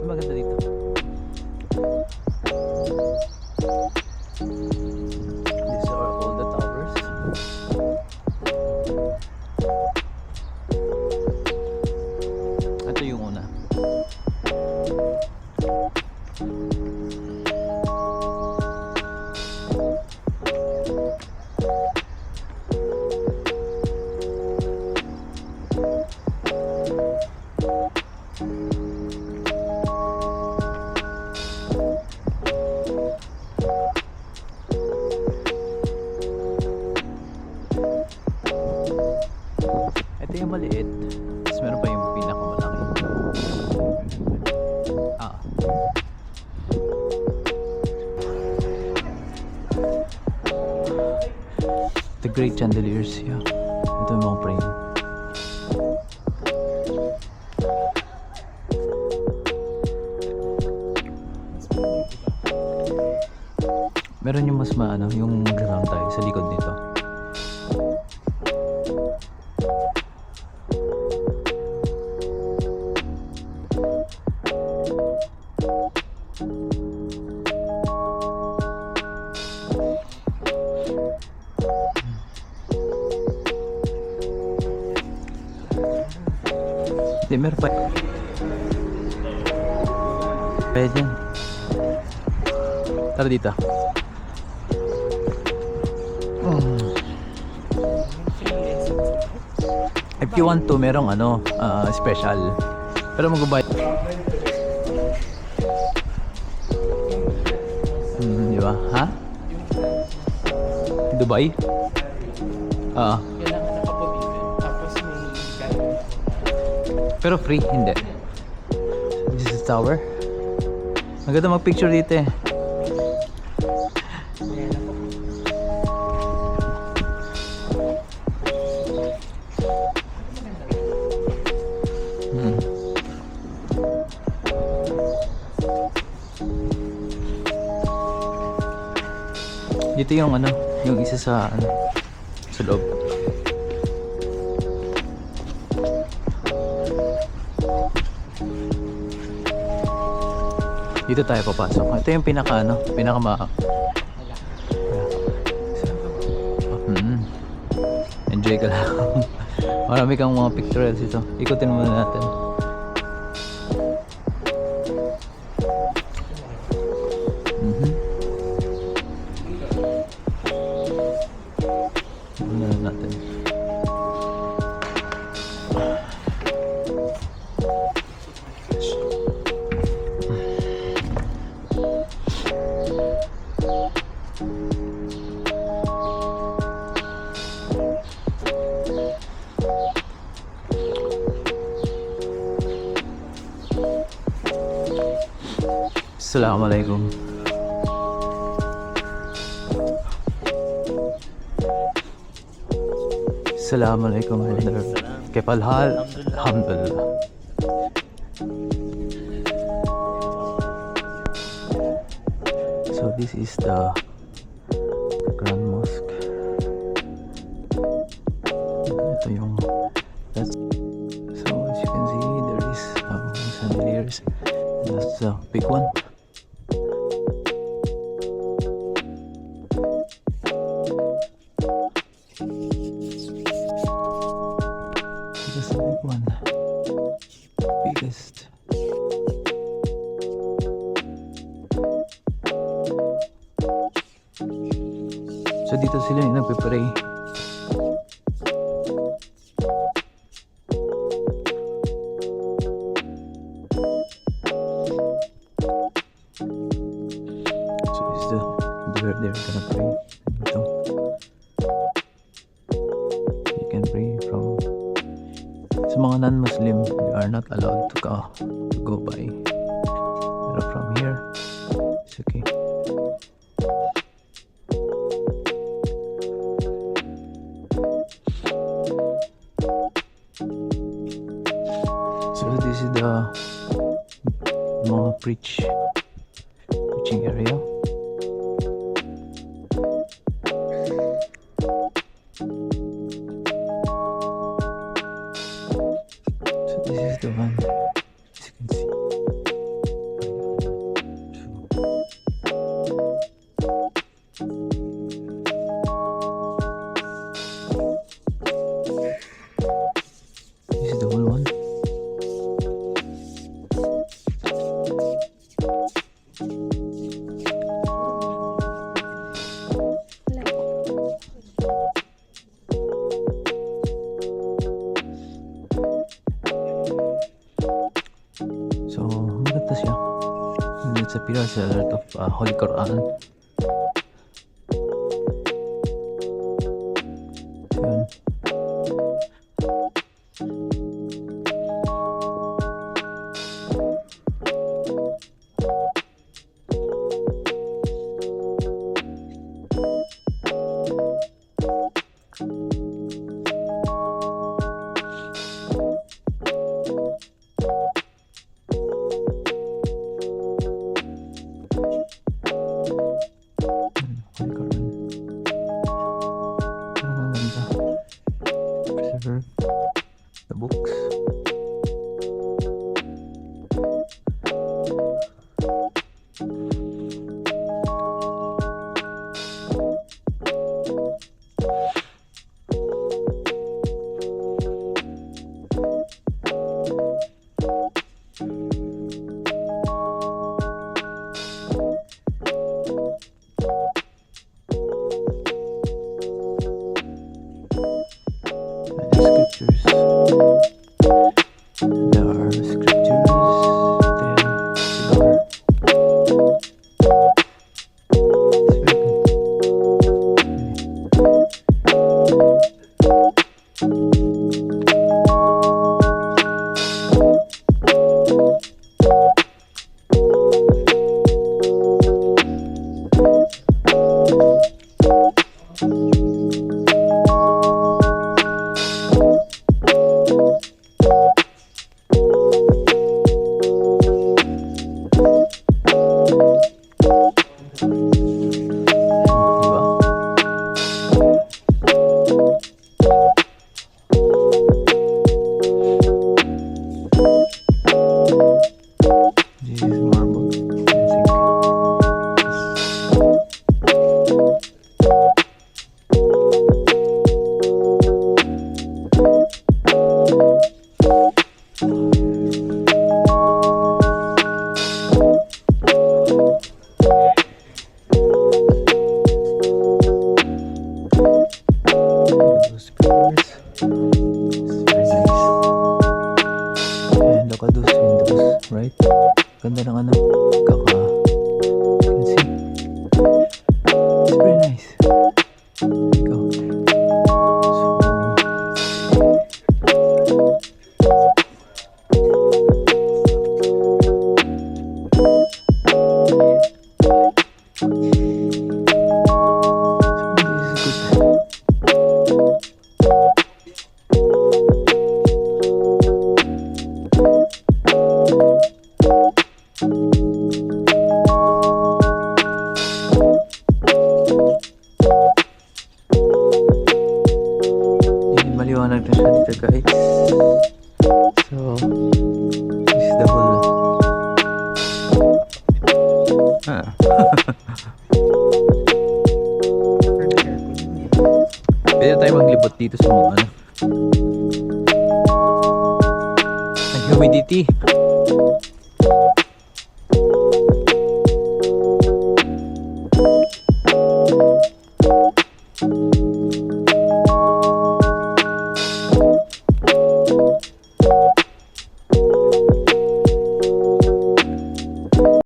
Maganda dito. These are all the towers. Ito yung una. Ito yung maliit. Tapos meron pa yung pinakamalaki. The great chandeliers. Yeah. Ito yung mga frame. Meron yung mas maano, yung ground tayo sa likod nito. Hindi, meron pa. Pwede yan. Tara dito. If you want to, merong ano, special. Pero mag-buy. Di ba? Ha? Dubai? Kailangan nakapag-event. Tapos may guide. Pero free, hindi. This is the tower. Maganda mag-picture dito eh. Dito yung ano, yung isa sa ano, sa loob. Dito tayo papasok. Ito yung pinaka ano, enjoy ka lang. Marami kang mga pictures dito. Ikutin muna natin. Assalamualaikum. Assalamualaikum. Kaif al-hal? Alhamdulillah. So this is the Grand Mosque. Ito yung that's, so as you can see there is chandeliers. That's the big one. That's the big one. Biggest. So dito sila yung nagpe-pray. So is they're gonna pray. Ito. You can pray from. Sa mga non-Muslim, they are not allowed to go by. Pero from here, it's okay. So this is the mga preaching area. So This is the one, as you can see. This is the whole one. So, maganda siya. And it's appears a lot of Holy Quran. So, yun. Holy Quran. Parang ang ganda. Preserve the books. Scriptures. There are scriptures there. Cigar. It's very This is marble, I think. Those pillars. It's very nice. And look at those windows, right? Ganda ng ano, kaka. You can see. It's very nice. There you go. This is good. Maliwanag na siya dito, guys. So, this is the whole pwede tayo maglibot dito sa mga ano, ang humidity.